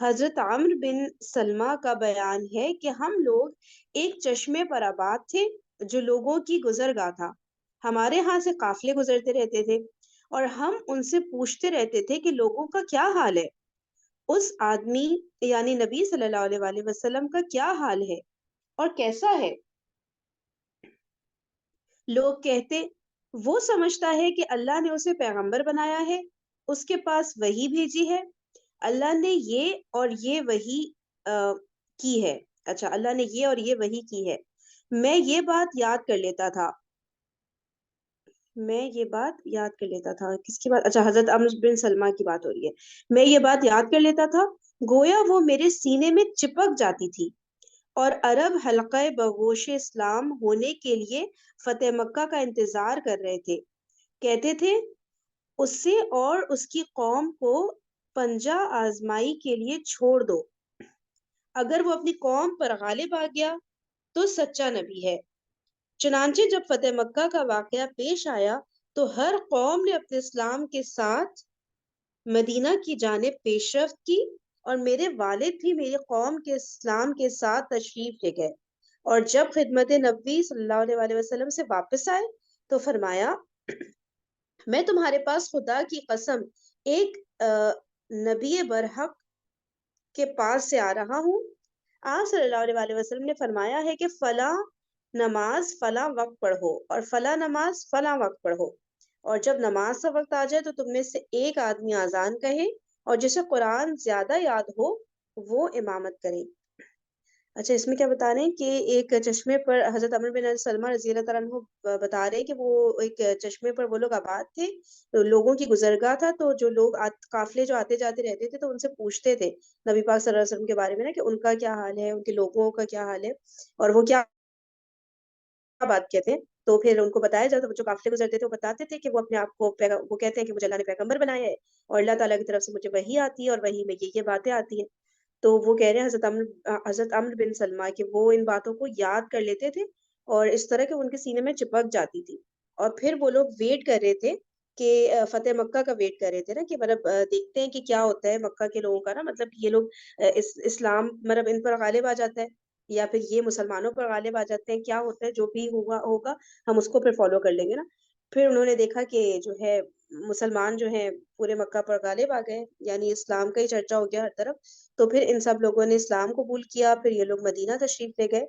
حضرت عمرو بن سلمہ کا بیان ہے کہ ہم لوگ ایک چشمے پر آباد تھے جو لوگوں کی گزرگاہ تھا. ہمارے ہاں سے قافلے گزرتے رہتے تھے اور ہم ان سے پوچھتے رہتے تھے کہ لوگوں کا کیا حال ہے، اس آدمی یعنی نبی صلی اللہ علیہ وآلہ وسلم کا کیا حال ہے اور کیسا ہے. لوگ کہتے وہ سمجھتا ہے کہ اللہ نے اسے پیغمبر بنایا ہے، اس کے پاس وحی بھیجی ہے، اللہ نے یہ اور یہ وحی کی ہے. اچھا، اللہ نے یہ اور یہ وحی کی ہے. میں یہ بات یاد کر لیتا تھا کس کی بات؟ اچھا، حضرت عمرو بن سلمہ کی بات ہو رہی ہے. میں یہ بات یاد کر لیتا تھا گویا وہ میرے سینے میں چپک جاتی تھی. اور عرب حلقہ بگوش اسلام ہونے کے لیے فتح مکہ کا انتظار کر رہے تھے. کہتے تھے اسے اور اس کی قوم کو پنجہ آزمائی کے لیے چھوڑ دو، اگر وہ اپنی قوم پر غالب آ گیا تو سچا نبی ہے. چنانچہ جب فتح مکہ کا واقعہ پیش آیا تو ہر قوم نے اپنے اسلام کے ساتھ مدینہ کی جانب پیشرفت کی، اور میرے والد بھی میری قوم کے اسلام کے ساتھ تشریف لے گئے. اور جب خدمت نبی صلی اللہ علیہ وآلہ وسلم سے واپس آئے تو فرمایا میں تمہارے پاس خدا کی قسم ایک نبی برحق کے پاس سے آ رہا ہوں. آپ صلی اللہ علیہ وآلہ وسلم نے فرمایا ہے کہ فلاں نماز فلاں وقت پڑھو اور فلاں نماز فلاں وقت پڑھو، اور جب نماز کا وقت آ جائے تو تم میں سے ایک آدمی اذان کہے اور جسے قرآن زیادہ یاد ہو وہ امامت کرے. اچھا، اس میں کیا بتا رہے ہیں کہ ایک چشمے پر حضرت عمرو بن سلمہ رضی اللہ تعالیٰ عنہ بتا رہے ہیں کہ وہ ایک چشمے پر وہ لوگ آباد تھے، تو لوگوں کی گزرگاہ تھا، تو جو لوگ قافلے جو آتے جاتے رہتے تھے تو ان سے پوچھتے تھے نبی پاک صلی اللہ علیہ وسلم کے بارے میں نا کہ ان کا کیا حال ہے، ان کے لوگوں کا کیا حال ہے اور وہ کیا بات کہتے ہیں. تو پھر ان کو بتایا جاتا، جو قافلے گزرتے تھے وہ بتاتے تھے کہ وہ اپنے آپ کو وہ کہتے ہیں کہ مجھے اللہ نے پیغمبر بنایا ہے اور اللہ تعالیٰ کی طرف سے مجھے وحی آتی ہے اور وحی میں یہ باتیں آتی ہیں. تو وہ کہہ رہے ہیں حضرت عمرو بن سلمہ کہ وہ ان باتوں کو یاد کر لیتے تھے اور اس طرح کہ ان کے سینے میں چپک جاتی تھی. اور پھر وہ لوگ ویٹ کر رہے تھے کہ فتح مکہ کا ویٹ کر رہے تھے نا کہ مطلب دیکھتے ہیں کہ کیا ہوتا ہے مکہ کے لوگوں کا نا، مطلب یہ لوگ اسلام مطلب ان پر غالب آ جاتا ہے یا پھر یہ مسلمانوں پر غالب آ جاتے ہیں، کیا ہوتا ہے جو بھی ہوگا ہم اس کو پھر فالو کر لیں گے نا. پھر انہوں نے دیکھا کہ جو ہے مسلمان جو ہیں پورے مکہ پر غالب آ گئے، یعنی اسلام کا ہی چرچا ہو گیا ہر طرف. تو پھر ان سب لوگوں نے اسلام قبول کیا، پھر یہ لوگ مدینہ تشریف لے گئے.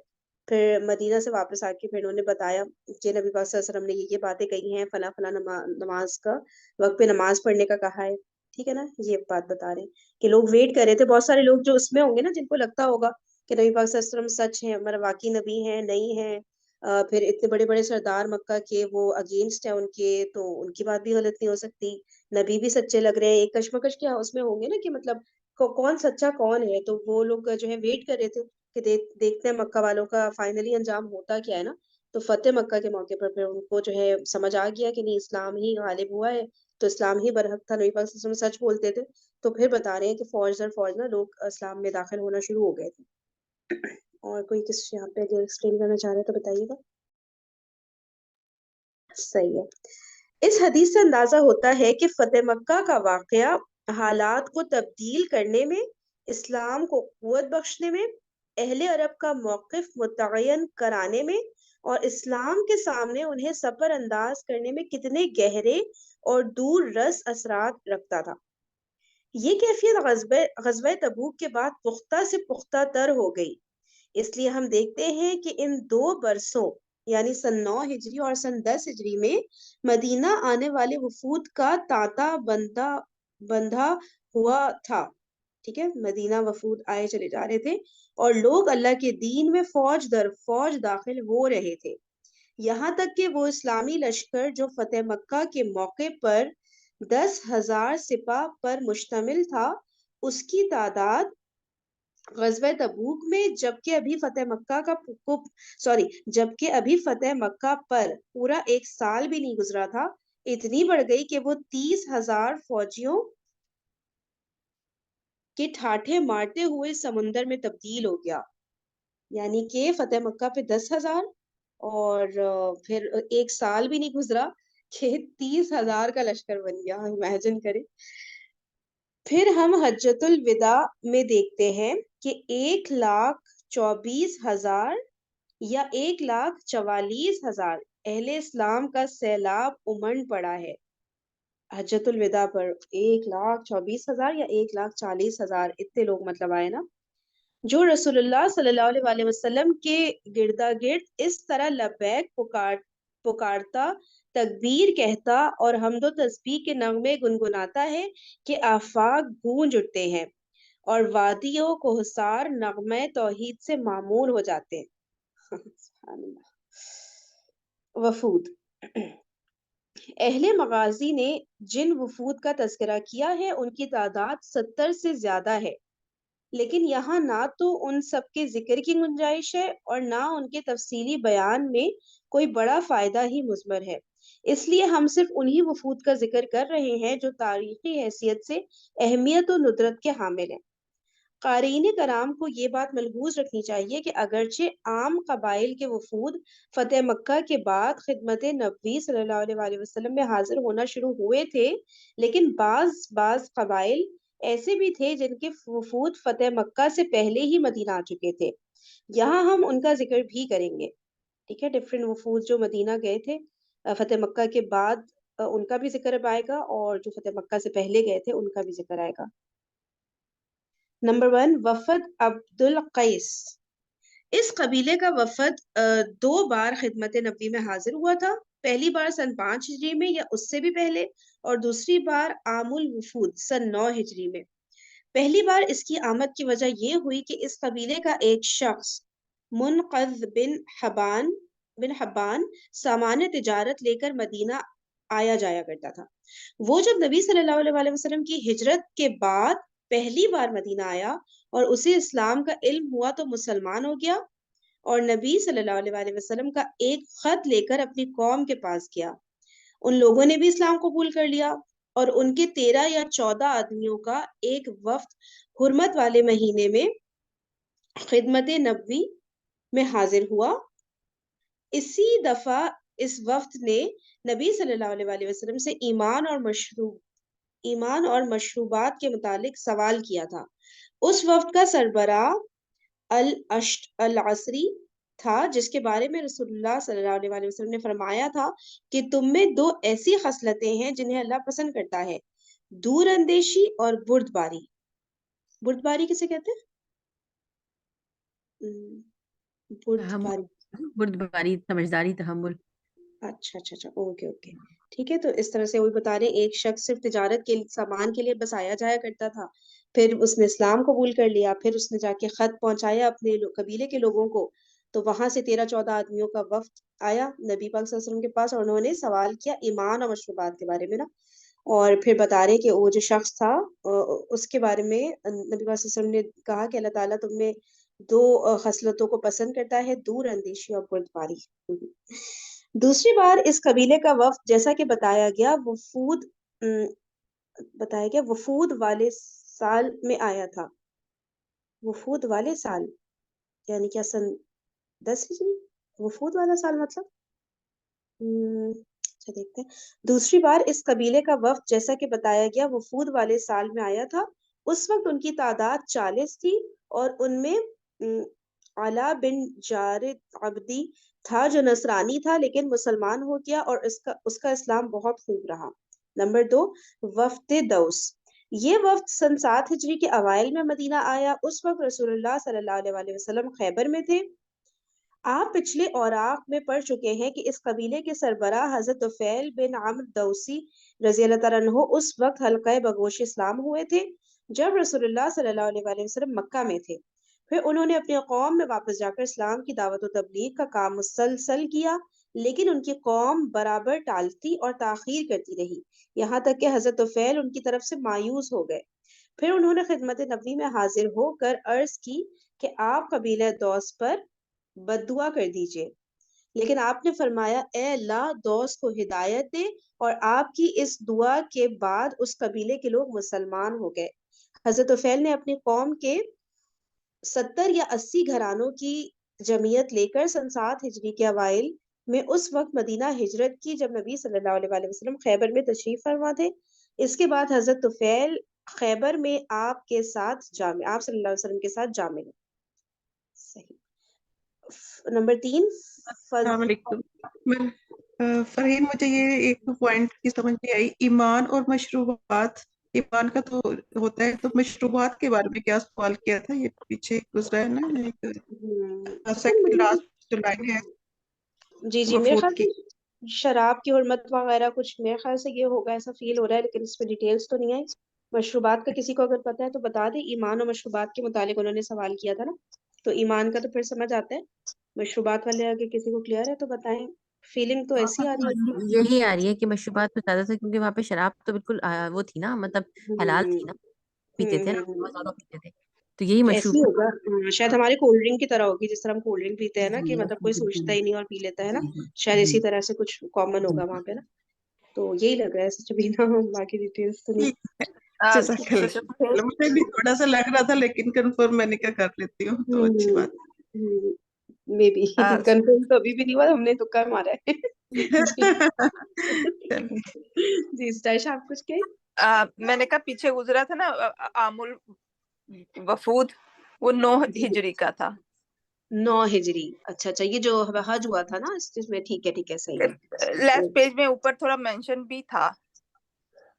پھر مدینہ سے واپس آ کے پھر انہوں نے بتایا کہ نبی پاک صلی اللہ علیہ وسلم نے یہ باتیں کہی ہیں، فلاں فلاں نماز کا وقت پہ نماز پڑھنے کا کہا ہے. ٹھیک ہے نا، یہ بات بتا رہے ہیں کہ لوگ ویٹ کر رہے تھے. بہت سارے لوگ جو اس میں ہوں گے نا جن کو لگتا ہوگا کہ نبی پاک صلی اللہ علیہ وسلم سچ ہیں، مطلب واقعی نبی ہیں نہیں ہیں، پھر اتنے بڑے بڑے سردار مکہ کے وہ اگینسٹ ہیں ان کے، تو ان کی بات بھی غلط نہیں ہو سکتی، نبی بھی سچے لگ رہے ہیں. ایک کشمکش کیا اس میں ہوں گے نا کہ مطلب کون سچا کون ہے. تو وہ لوگ جو ہے ویٹ کر رہے تھے کہ دیکھتے ہیں مکہ والوں کا فائنلی انجام ہوتا کیا ہے نا. تو فتح مکہ کے موقع پر پھر ان کو جو ہے سمجھ آ گیا کہ نہیں اسلام ہی غالب ہوا ہے، تو اسلام ہی برحق تھا، نبی پاک صلی اللہ علیہ وسلم سچ بولتے تھے. تو پھر بتا رہے ہیں کہ فوج در فوج نا لوگ اسلام میں داخل ہونا شروع ہو گئے تھے. اور کوئی کس یہاں پہ اگر ایکسپلین کرنا چاہ رہے ہیں تو بتائیے گا. صحیح ہے. اس حدیث سے اندازہ ہوتا ہے کہ فتح مکہ کا واقعہ حالات کو تبدیل کرنے میں، اسلام کو قوت بخشنے میں، اہل عرب کا موقف متعین کرانے میں اور اسلام کے سامنے انہیں سپر انداز کرنے میں کتنے گہرے اور دور رس اثرات رکھتا تھا. یہ کیفیت غزوہ تبوک کے بعد پختہ سے پختہ تر ہو گئی. اس لیے ہم دیکھتے ہیں کہ ان 2 برسوں یعنی سن 9 ہجری اور سن 10 ہجری میں مدینہ آنے والے وفود کا تانتا بندھا ہوا تھا. ٹھیک ہے، مدینہ وفود آئے چلے جا رہے تھے اور لوگ اللہ کے دین میں فوج در فوج داخل ہو رہے تھے، یہاں تک کہ وہ اسلامی لشکر جو فتح مکہ کے موقع پر 10,000 سپاہ پر مشتمل تھا، اس کی تعداد غزوہ تبوک میں جبکہ ابھی فتح مکہ پر پورا 1 سال بھی نہیں گزرا تھا، اتنی بڑھ گئی کہ وہ 30,000 فوجیوں کے ٹھاٹھے مارتے ہوئے سمندر میں تبدیل ہو گیا. یعنی کہ فتح مکہ پہ 10,000 اور پھر 1 سال بھی نہیں گزرا کہ 30,000 کا لشکر بن گیا. امیجن کرے. پھر ہم حجۃ الوداع میں دیکھتے ہیں کہ 1,24,000 یا 1,44,000 اہل اسلام کا سیلاب امنڈ پڑا ہے حجۃ الوداع پر. 1,24,000 یا 1,40,000 اتنے لوگ مطلب آئے نا، جو رسول اللہ صلی اللہ علیہ وآلہ وسلم کے گردا گرد اس طرح لبیک پکارتا، تکبیر کہتا اور حمد و تسبیح کے نغمے گنگناتا ہے کہ آفاق گونج اٹھتے ہیں اور وادیوں کو حصار نغمے توحید سے معمور ہو جاتے ہیں. سبحان اللہ. وفود. اہل مغازی نے جن وفود کا تذکرہ کیا ہے ان کی تعداد 70 سے زیادہ ہے، لیکن یہاں نہ تو ان سب کے ذکر کی گنجائش ہے اور نہ ان کے تفصیلی بیان میں کوئی بڑا فائدہ ہی مضمر ہے. اس لیے ہم صرف انہی وفود کا ذکر کر رہے ہیں جو تاریخی حیثیت سے اہمیت و ندرت کے حامل ہیں. قارئین کرام کو یہ بات ملحوظ رکھنی چاہیے کہ اگرچہ عام قبائل کے وفود فتح مکہ کے بعد خدمت نبوی صلی اللہ علیہ وآلہ وسلم میں حاضر ہونا شروع ہوئے تھے، لیکن بعض قبائل ایسے بھی تھے جن کے وفود فتح مکہ سے پہلے ہی مدینہ آ چکے تھے. یہاں ہم ان کا ذکر بھی کریں گے. ٹھیک ہے، ڈفرینٹ وفود جو مدینہ گئے تھے فتح مکہ کے بعد، ان کا بھی ذکر اب آئے گا، اور جو فتح مکہ سے پہلے گئے تھے ان کا بھی ذکر آئے گا. نمبر 1، وفد عبد القیس. اس قبیلے کا وفد 2 بار خدمت نبی میں حاضر ہوا تھا. پہلی بار سن 5 ہجری میں یا اس سے بھی پہلے، اور دوسری بار عام الوفود سن 9 ہجری میں. پہلی بار اس کی آمد کی وجہ یہ ہوئی کہ اس قبیلے کا ایک شخص منقذ بن حبان سامان تجارت لے کر مدینہ آیا جایا کرتا تھا. وہ جب نبی صلی اللہ علیہ وآلہ وسلم کی ہجرت کے بعد پہلی بار مدینہ آیا اور اسے اسلام کا علم ہوا تو مسلمان ہو گیا، اور نبی صلی اللہ علیہ وآلہ وسلم کا ایک خط لے کر اپنی قوم کے پاس گیا. ان لوگوں نے بھی اسلام قبول کر لیا اور ان کے 13 یا 14 آدمیوں کا ایک وفد حرمت والے مہینے میں خدمت نبوی میں حاضر ہوا. اسی دفعہ اس وفد نے نبی صلی اللہ علیہ وآلہ وسلم سے ایمان اور مشروبات کے متعلق سوال کیا تھا. اس وفد کا سربراہ العصری تھا، جس کے بارے میں رسول اللہ صلی اللہ علیہ وآلہ وسلم نے فرمایا تھا کہ تم میں 2 ایسی خصلتیں ہیں جنہیں اللہ پسند کرتا ہے، دور اندیشی اور بردباری. بردباری کسے کہتے ہیں؟ تحمل، بردباری. بردباری، سمجھداری، تحمل. اچھا اوکے اوکے. ٹھیک ہے، تو اس طرح سے وہی بتا رہے ہیں، ایک شخص صرف تجارت کے سامان کے لیے بس آیا جایا کرتا تھا، پھر اس نے اسلام قبول کر لیا، پھر اس نے جا کے خط پہنچایا اپنے قبیلے کے لوگوں کو، تو وہاں سے 13-14 آدمیوں کا وفد آیا نبی پاک صلی اللہ علیہ وسلم کے پاس، اور انہوں نے سوال کیا ایمان اور مشروبات کے بارے میں نا. اور پھر بتا رہے کہ وہ جو شخص تھا اس کے بارے میں نبی پاک صلی اللہ علیہ وسلم نے کہا کہ اللہ تعالیٰ تم میں 2 خصلتوں کو پسند کرتا ہے، دور اندیشی اور بردباری. دوسری بار اس قبیلے کا وفد جیسا کہ بتایا گیا وفود والے سال میں آیا تھا. وفود والے سال یعنی کیا سن 10 ہجری؟ وفود والا سال مطلب اچھا دیکھتے ہیں. دوسری بار اس قبیلے کا وفد جیسا کہ بتایا گیا وفود والے سال میں آیا تھا. اس وقت ان کی تعداد 40 تھی، اور ان میں علا بن جارد عبدی تھا جو نصرانی تھا لیکن مسلمان ہو گیا، اور اس کا اسلام بہت خوب رہا. نمبر 2، وفد دوس. یہ وفد سن 7 ہجری کے اوائل میں مدینہ آیا. اس وقت رسول اللہ صلی اللہ علیہ وآلہ وسلم خیبر میں تھے. آپ پچھلے اوراق میں پڑھ چکے ہیں کہ اس قبیلے کے سربراہ حضرت طفیل بن عمرو دوسی رضی اللہ تعالیٰ عنہ اس وقت حلقہ بگوش اسلام ہوئے تھے جب رسول اللہ صلی اللہ علیہ وآلہ وسلم مکہ میں تھے. پھر انہوں نے اپنی قوم میں واپس جا کر اسلام کی دعوت و تبلیغ کا کام مسلسل کیا، لیکن ان کی قوم برابر ٹالتی اور تاخیر کرتی رہی، یہاں تک کہ حضرت طفیل ان کی طرف سے مایوس ہو گئے. پھر انہوں نے خدمت نبوی میں حاضر ہو کر عرض کی کہ آپ قبیلہ دوس پر بد دعا کر دیجئے، لیکن آپ نے فرمایا اے اللہ دوس کو ہدایت دے، اور آپ کی اس دعا کے بعد اس قبیلے کے لوگ مسلمان ہو گئے. حضرت طفیل نے اپنی قوم کے 70 یا 80 گھرانوں کی جمعیت لے کر سن 7 ہجری کے اوائل میں اس وقت مدینہ ہجرت کی جب نبی صلی اللہ علیہ وآلہ وسلم خیبر میں تشریف فرما تھے. اس کے بعد حضرت طفیل خیبر میں آپ کے ساتھ جامع، آپ صلی اللہ علیہ وسلم کے ساتھ جامع ہوں. صحیح. نمبر 3 السلام علیکم. فرحین مجھے یہ ایک پوائنٹ کی سمجھ نہیں آئی، ایمان اور مشروبات. ایمان کا تو ہوتا ہے، تو مشروبات کے بارے میں کیا سوال کیا تھا؟ یہ پیچھے گزرا ہے نا ایک سیکنڈ مجھے لاسٹ جو لائن ہے جی میرے وفود خیال کی. سے شراب کی حرمت وغیرہ کچھ میرے خیال سے یہ ہوگا، ایسا فیل ہو رہا ہے، لیکن اس پہ ڈیٹیلز تو نہیں آئی. مشروبات کا کسی کو اگر پتہ ہے تو بتا دیں. ایمان اور مشروبات کے متعلق انہوں نے سوال کیا تھا نا، تو ایمان کا تو پھر سمجھ آتا ہے. مشروبات والے اگر کسی کو کلیئر ہے تو بتائیں. فیلنگ تو ایسی آ رہی ہے. یہی آ رہی ہے کہ مشروبات میں زیادہ تر، کیونکہ وہاں پہ شراب تو بالکل وہ تھی نا، مطلب حلال تھی نا، پیتے تھے نا، بہت زیادہ پیتے تھے، تو یہی تو ایسے ہی مشروب. ہوگا. شاید ہماری کولڈ ڈرنک کی طرح ہوگی، جس طرح ہم کولڈ ڈرنک پیتے ہیں نا کہ جی مطلب کوئی سوچتا بالکل. ہی نہیں اور پی لیتا ہے نا، جی شاید جی اسی طرح سے کچھ کامن ہوگا وہاں پہ نا. تو یہی لگ رہا ہے سچ بھی نا، باقی ڈیٹیلز تو نہیں. ٹھیک ہے. جزاک اللہ. مجھے بھی تھوڑا سا لگ رہا تھا لیکن کنفرم میں نے کیا کر لیتی ہوں، تو اچھی بات. مے بی کنفرم تو ابھی بھی نہیں ہوا، ہم نے تکا مارا ہے. چلیے. جی اسٹائش آپ کچھ کہیں؟ میں نے کہا پیچھے گزرا تھا نا عام الوفود، وہ 9 ہجری کا تھا. 9 ہجری. اچھا یہ جو حج ہوا تھا نا اس میں. ٹھیک ہے صحیح ہے. لاسٹ پیج میں اوپر تھوڑا مینشن بھی تھا.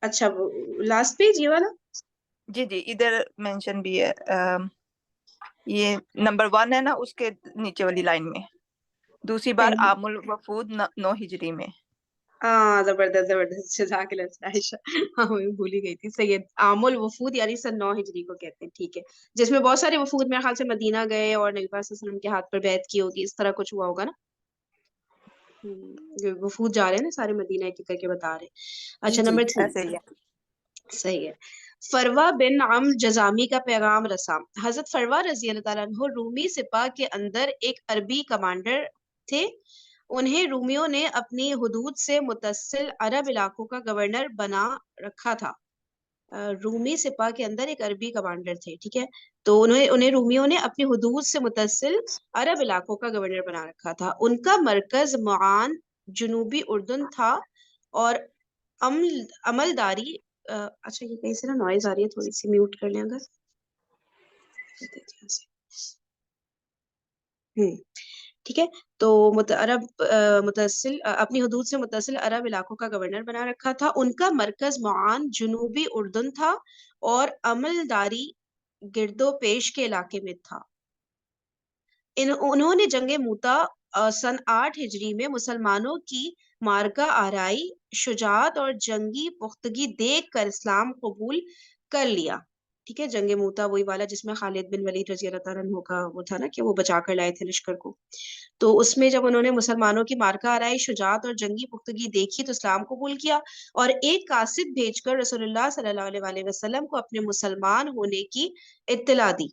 اچھا لاسٹ پیج یہ والا. جی ادھر مینشن بھی ہے. یہ نمبر 1 ہے نا، اس کے نیچے والی لائن میں دوسری بار عام الوفود 9 ہجری میں. ہاں زبردست جزاک اللہ عائشہ. ہاں میں بھول ہی گئی تھی. صحیح ہے. عام الوفود یعنی سن 9 ہجری کو کہتے ہیں. ٹھیک ہے، جس میں بہت سارے وفود میرے خیال سے مدینہ گئے اور نبی پاک صلی اللہ علیہ وسلم کے ہاتھ پر بیعت کی ہوگی، اس طرح کچھ ہوا ہوگا نا. وفود جا رہے ہیں نا سارے مدینہ ایک کر کے بتا رہے. اچھا جی نمبر 3. ایسے ہی ہے. صحیح ہے. فروا بن عمرو جذامی کا پیغام رساں. حضرت فروا رضی اللہ تعالیٰ عنہ رومی سپاہ کے اندر ایک عربی کمانڈر تھے. انہیں رومیوں نے اپنی حدود سے متصل عرب علاقوں کا گورنر بنا رکھا تھا. رومی سپاہ کے اندر ایک عربی کمانڈر تھے. ٹھیک ہے، تو انہیں رومیوں نے اپنی حدود سے متصل عرب علاقوں کا گورنر بنا رکھا تھا. ان کا مرکز معان جنوبی اردن تھا اور عملداری اچھا یہ کہیں سے نا نوائز آ رہی ہے، تھوڑی سی میوٹ کر لیں اگر. ٹھیک ہے، تو اپنی حدود سے متصل عرب علاقوں کا گورنر بنا رکھا تھا. ان کا مرکز معان جنوبی اردن تھا اور عملداری گرد و پیش کے علاقے میں تھا. انہوں نے جنگ موتا سن 8 ہجری میں مسلمانوں کی مارکہ آرائی، شجاعت اور جنگی پختگی دیکھ کر اسلام قبول کر لیا. ٹھیک ہے، جنگ موتا وہی والا جس میں خالد بن ولید رضی اللہ تعالیٰ عنہ کا وہ تھا نا کہ وہ بچا کر لائے تھے لشکر کو. تو اس میں جب انہوں نے مسلمانوں کی مارکہ آرائی، شجاعت اور جنگی پختگی دیکھی تو اسلام قبول کیا اور ایک قاصد بھیج کر رسول اللہ صلی اللہ علیہ وسلم کو اپنے مسلمان ہونے کی اطلاع دی.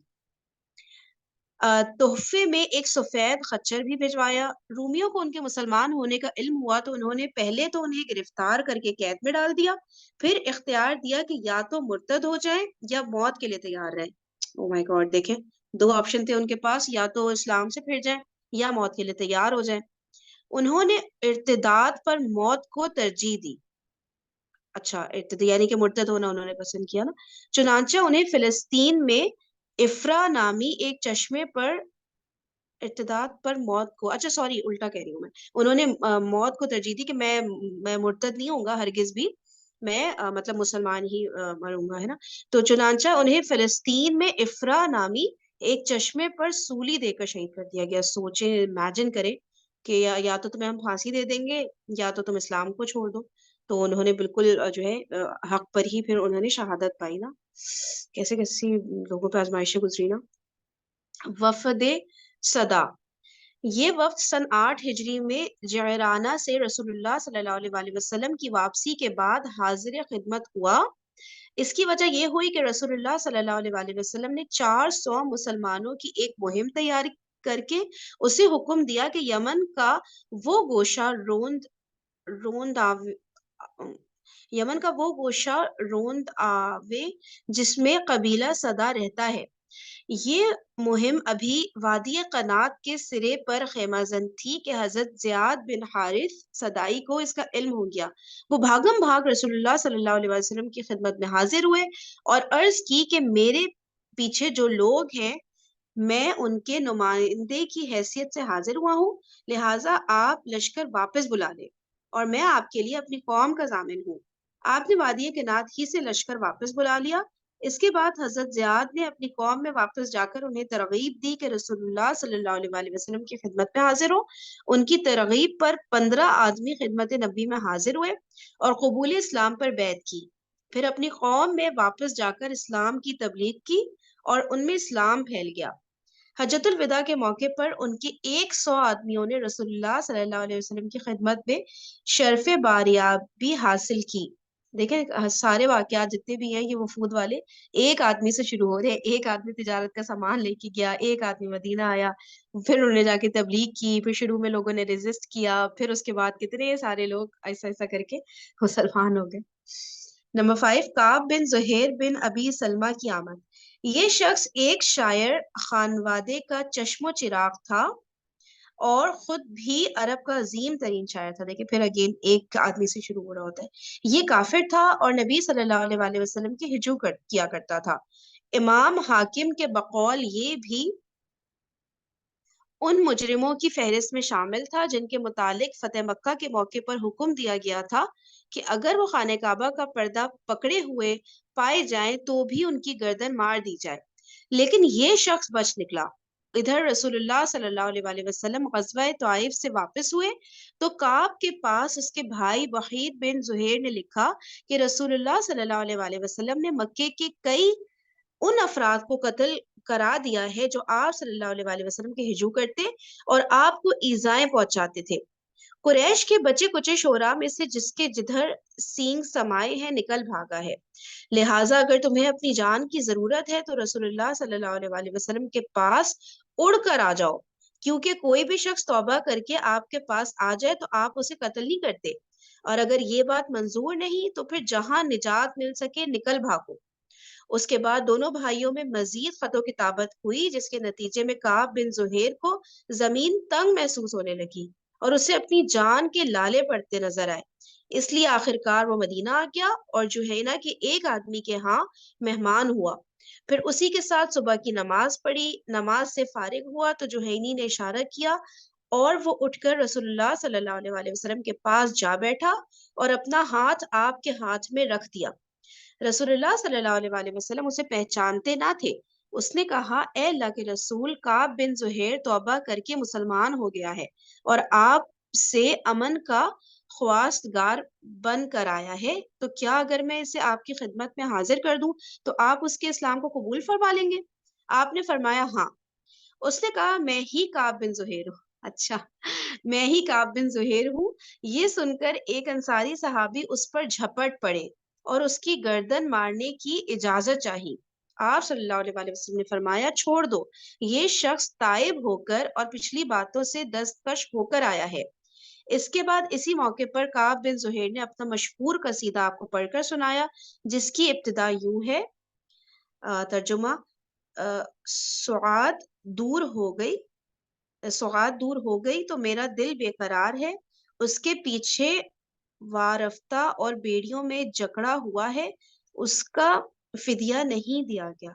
تحفے میں ایک سفید خچر بھی بھجوایا. رومیوں کو ان کے مسلمان ہونے کا علم ہوا تو انہوں نے پہلے تو انہیں گرفتار کر کے قید میں ڈال دیا، پھر اختیار دیا کہ یا تو مرتد ہو جائیں یا موت کے لیے تیار رہیں. او مائی گاڈ، دیکھیں 2 آپشن تھے ان کے پاس، یا تو اسلام سے پھر جائیں یا موت کے لیے تیار ہو جائیں. انہوں نے ارتداد پر موت کو ترجیح دی. اچھا ارتداد یعنی کہ مرتد ہونا انہوں نے پسند کیا نا. چنانچہ انہیں فلسطین میں افرا نامی ایک چشمے پر ارتداد پر موت کو، اچھا سوری الٹا کہہ رہی ہوں میں، انہوں نے موت کو ترجیح دی کہ میں مرتد نہیں ہوں گا ہرگز بھی، میں مطلب مسلمان ہی مروں گا، ہے نا. تو چنانچہ انہیں فلسطین میں افرا نامی ایک چشمے پر سولی دے کر شہید کر دیا گیا. سوچیں، امیجن کریں کہ یا تو تمہیں ہم پھانسی دے دیں گے یا تو تم اسلام کو چھوڑ دو. تو انہوں نے بالکل جو ہے حق پر ہی پھر انہوں نے شہادت پائی نا. کیسے کیسی لوگوں پہ آزمائشیں گزری نا. وفد صدا. یہ وفد سن 8 ہجری میں جعرانہ سے رسول اللہ صلی اللہ علیہ وسلم کی واپسی کے بعد حاضر خدمت ہوا. اس کی وجہ یہ ہوئی کہ رسول اللہ صلی اللہ علیہ وسلم نے 400 مسلمانوں کی ایک مہم تیار کر کے اسے حکم دیا کہ یمن کا وہ گوشہ روند آوے جس میں قبیلہ صدا رہتا ہے یہ مہم ابھی وادی قنات کے سرے پر خیمہ زن تھی کہ حضرت زیاد بن حارث صدائی کو اس کا علم ہو گیا. وہ بھاگم بھاگ رسول اللہ صلی اللہ علیہ وسلم کی خدمت میں حاضر ہوئے اور عرض کی کہ میرے پیچھے جو لوگ ہیں میں ان کے نمائندے کی حیثیت سے حاضر ہوا ہوں، لہٰذا آپ لشکر واپس بلا لیں اور میں آپ کے لیے اپنی قوم کا ضامن ہوں. آپ نے وادی کنات ہی سے لشکر واپس بلا لیا. اس کے بعد حضرت زیاد نے اپنی قوم میں واپس جا کر انہیں ترغیب دی کہ رسول اللہ صلی اللہ علیہ وسلم کی خدمت میں حاضر ہو. ان کی ترغیب پر 15 آدمی خدمت نبی میں حاضر ہوئے اور قبول اسلام پر بیعت کی. پھر اپنی قوم میں واپس جا کر اسلام کی تبلیغ کی اور ان میں اسلام پھیل گیا. حجۃ الوداع کے موقع پر ان کے 100 آدمیوں نے رسول اللہ صلی اللہ علیہ وسلم کی خدمت میں شرف باریابی حاصل کی. دیکھیں سارے واقعات جتنے بھی ہیں یہ وفود والے ایک آدمی سے شروع ہو رہے ہیں. ایک آدمی تجارت کا سامان لے کے گیا، ایک آدمی مدینہ آیا، پھر انہوں نے جا کے تبلیغ کی، پھر شروع میں لوگوں نے ریزسٹ کیا، پھر اس کے بعد کتنے سارے لوگ ایسا ایسا کر کے مسلمان ہو گئے. نمبر 5، کعب بن زہیر بن ابی سلمہ کی آمد. یہ شخص ایک شاعر خانوادے کا چشم و چراغ تھا اور خود بھی عرب کا عظیم ترین شاعر تھا. دیکھیں پھر اگین ایک آدمی سے شروع ہو رہا ہوتا ہے. یہ کافر تھا اور نبی صلی اللہ علیہ وسلم کی ہجو کیا کرتا تھا. امام حاکم کے بقول یہ بھی ان مجرموں کی فہرست میں شامل تھا جن کے متعلق فتح مکہ کے موقع پر حکم دیا گیا تھا کہ اگر وہ خانہ کعبہ کا پردہ پکڑے ہوئے پائے جائیں تو بھی ان کی گردن مار دی جائے. لیکن یہ شخص بچ نکلا. ادھر رسول اللہ صلی اللہ علیہ وسلم غزوہ طائف سے واپس ہوئے تو کعب کے پاس اس کے بھائی وحید بن زہیر نے لکھا کہ رسول اللہ صلی اللہ علیہ وسلم نے مکے کے کئی ان افراد کو قتل کرا دیا ہے جو آپ صلی اللہ علیہ وسلم کے ہجو کرتے اور آپ کو ایذائیں پہنچاتے تھے. قریش کے بچے کچے شورا میں سے جس کے جدھر سینگ سمائے ہیں نکل بھاگا ہے. لہٰذا اگر تمہیں اپنی جان کی ضرورت ہے تو رسول اللہ صلی اللہ علیہ وسلم کے پاس اڑ کر آ جاؤ، کیونکہ کوئی بھی شخص توبہ کر کے آپ کے پاس آ جائے تو آپ اسے قتل نہیں کرتے، اور اگر یہ بات منظور نہیں تو پھر جہاں نجات مل سکے نکل بھاگو. اس کے بعد دونوں بھائیوں میں مزید خط و کتابت ہوئی جس کے نتیجے میں کعب بن زہیر کو زمین تنگ محسوس ہونے لگی اور اسے اپنی جان کے لالے پڑتے نظر آئے. اس لیے آخرکار وہ مدینہ آ گیا اور جوہینہ کے ایک آدمی کے ہاں مہمان ہوا. پھر اسی کے ساتھ صبح کی نماز پڑھی. نماز سے فارغ ہوا تو جوہینی نے اشارہ کیا اور وہ اٹھ کر رسول اللہ صلی اللہ علیہ وسلم کے پاس جا بیٹھا اور اپنا ہاتھ آپ کے ہاتھ میں رکھ دیا. رسول اللہ صلی اللہ علیہ وسلم اسے پہچانتے نہ تھے. اس نے کہا اے اللہ کے رسول، کعب بن زہیر توبہ کر کے مسلمان ہو گیا ہے اور آپ سے امن کا خواستگار بن کر آیا ہے، تو کیا اگر میں اسے آپ کی خدمت میں حاضر کر دوں تو آپ اس کے اسلام کو قبول فرما لیں گے؟ آپ نے فرمایا ہاں. اس نے کہا میں ہی کعب بن زہیر ہوں. اچھا، میں ہی کعب بن زہیر ہوں. یہ سن کر ایک انصاری صحابی اس پر جھپٹ پڑے اور اس کی گردن مارنے کی اجازت چاہی. آپ صلی اللہ علیہ وسلم نے فرمایا چھوڑ دو، یہ شخص تائب ہو کر اور پچھلی باتوں سے دستکش ہو کر آیا ہے. اس کے بعد اسی موقع پر کعب بن زہیر نے اپنا مشہور قصیدہ آپ کو پڑھ کر سنایا جس کی ابتدا یوں ہے، ترجمہ، سعاد دور ہو گئی تو میرا دل بے قرار ہے، اس کے پیچھے وارفتہ اور بیڑیوں میں جکڑا ہوا ہے، اس کا فدیہ نہیں دیا گیا.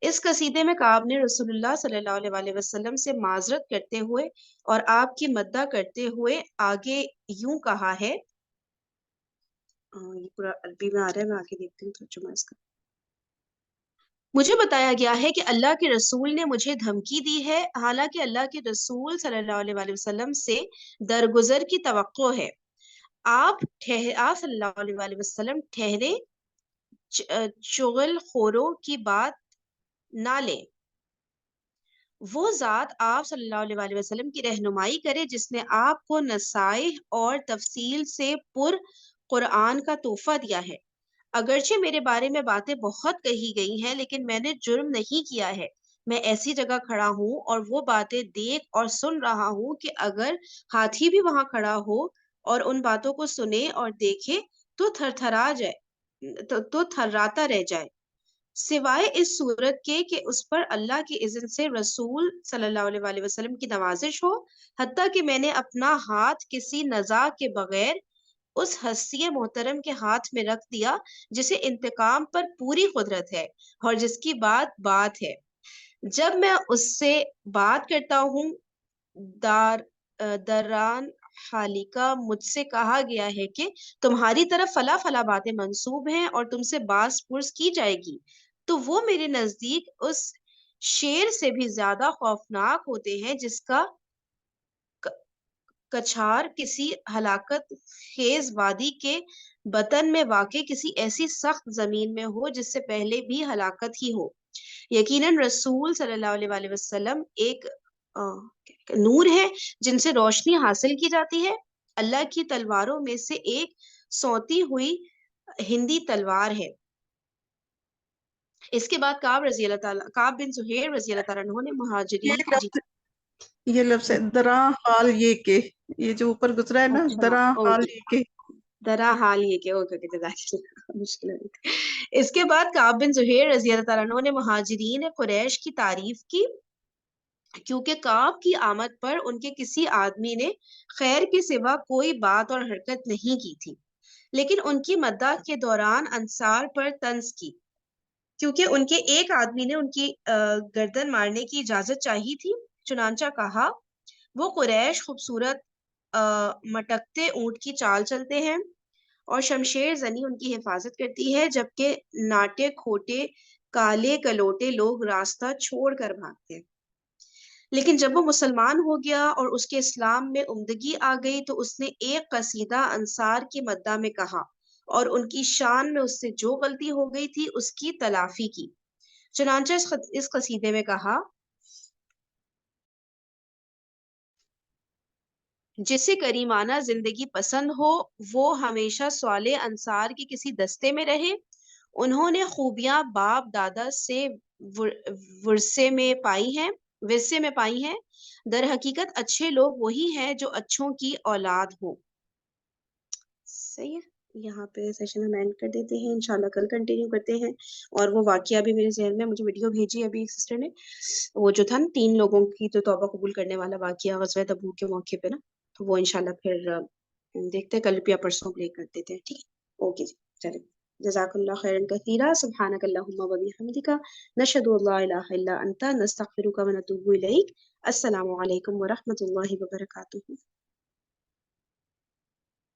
اس قصیدے میں کعب نے رسول اللہ صلی اللہ علیہ وسلم سے معذرت کرتے ہوئے اور آپ کی مدح کرتے ہوئے آگے یوں کہا ہے، یہ پورا عربی میں آ رہا ہے، میں آگے دیکھتی ہوں ترجمہ اس کا. مجھے بتایا گیا ہے کہ اللہ کے رسول نے مجھے دھمکی دی ہے، حالانکہ اللہ کے رسول صلی اللہ علیہ وسلم سے درگزر کی توقع ہے. آپ صلی اللہ علیہ وسلم ٹھہرے، چغل خوروں کی بات نہ لیں. وہ ذات آپ صلی اللہ علیہ وسلم کی رہنمائی کرے جس نے آپ کو نصائح اور تفصیل سے پر قرآن کا تحفہ دیا ہے. اگرچہ میرے بارے میں باتیں بہت کہی گئی ہیں لیکن میں نے جرم نہیں کیا ہے. میں ایسی جگہ کھڑا ہوں اور وہ باتیں دیکھ اور سن رہا ہوں کہ اگر ہاتھی بھی وہاں کھڑا ہو اور ان باتوں کو سنے اور دیکھے تو تھراتا رہ جائے. سوائے اس صورت کے کہ اس پر اللہ کی اذن سے رسول صلی اللہ علیہ وآلہ وسلم کی نوازش ہو، حتیٰ کہ میں نے اپنا ہاتھ کسی نزاع کے بغیر اس ہستی محترم کے ہاتھ میں رکھ دیا جسے انتقام پر پوری قدرت ہے اور جس کی بات ہے۔ جب میں اس سے بات کرتا ہوں دران حالی کا مجھ سے کہا گیا ہے کہ تمہاری طرف فلاں فلاں باتیں منسوب ہیں اور تم سے باز پرس کی جائے گی، تو وہ میرے نزدیک اس شیر سے بھی زیادہ خوفناک ہوتے ہیں جس کا کچھار کسی ہلاکت خیز وادی کے بطن میں واقع کسی ایسی سخت زمین میں ہو جس سے پہلے بھی ہلاکت ہی ہو۔ یقیناً رسول صلی اللہ علیہ وآلہ وسلم ایک نور ہے جن سے روشنی حاصل کی جاتی ہے، اللہ کی تلواروں میں سے ایک سوتی ہوئی ہندی تلوار ہے۔ اس کے بعد کعب بن زہیر رضی اللہ تعالیٰ عنہ نے مہاجرین یہ لفظ ہے دراں حال یہ کہ، یہ جو اوپر گزرا ہے نا، اچھا، دراں حال اوکے، یہ کہ، درا حال یہ کہ اوکے مشکل ہے۔ اس کے بعد کعب بن زہیر رضی اللہ تعالیٰ عنہ نے مہاجرین قریش کی تعریف کی، کیونکہ کعب کی آمد پر ان کے کسی آدمی نے خیر کے سوا کوئی بات اور حرکت نہیں کی تھی، لیکن ان کی مدح کے دوران انصار پر طنز کی، کیونکہ ان کے ایک آدمی نے ان کی گردن مارنے کی اجازت چاہی تھی۔ چنانچہ کہا، وہ قریش خوبصورت مٹکتے اونٹ کی چال چلتے ہیں اور شمشیر زنی ان کی حفاظت کرتی ہے، جبکہ ناٹے کھوٹے کالے کلوٹے لوگ راستہ چھوڑ کر بھاگتے ہیں۔ لیکن جب وہ مسلمان ہو گیا اور اس کے اسلام میں عمدگی آ گئی تو اس نے ایک قصیدہ انصار کی مدح میں کہا اور ان کی شان میں اس سے جو غلطی ہو گئی تھی اس کی تلافی کی۔ چنانچہ اس قصیدے میں کہا، جسے کریمانہ زندگی پسند ہو وہ ہمیشہ صالح انصار کی کسی دستے میں رہے، انہوں نے خوبیاں باپ دادا سے ورثے میں پائی ہیں، در حقیقت اچھے لوگ وہی ہیں جو اچھوں کی اولاد ہوں۔ صحیح ہے، یہاں پہ سیشن ہم اینڈ کر دیتے ہیں، انشاءاللہ کل کنٹینیو کرتے ہیں۔ اور وہ واقعہ بھی میرے ذہن میں، مجھے ویڈیو بھیجی ابھی ایک سسٹر نے، وہ جو تھا نا 3 لوگوں کی تو توبہ قبول کرنے والا واقعہ غزوہ تبوک کے موقع پہ نا، تو وہ انشاءاللہ پھر دیکھتے ہیں، کل یا پرسوں پلے کر دیتے ہیں، ٹھیک ہے، اوکے جی، چلیں، جزاک اللہ خیرا کثیرا، سبحانک اللہم و بحمدک، نشہد ان لا الہ الا انت، نستغفرک و نتوب الیک۔ السلام علیکم ورحمۃ اللہ وبرکاتہ۔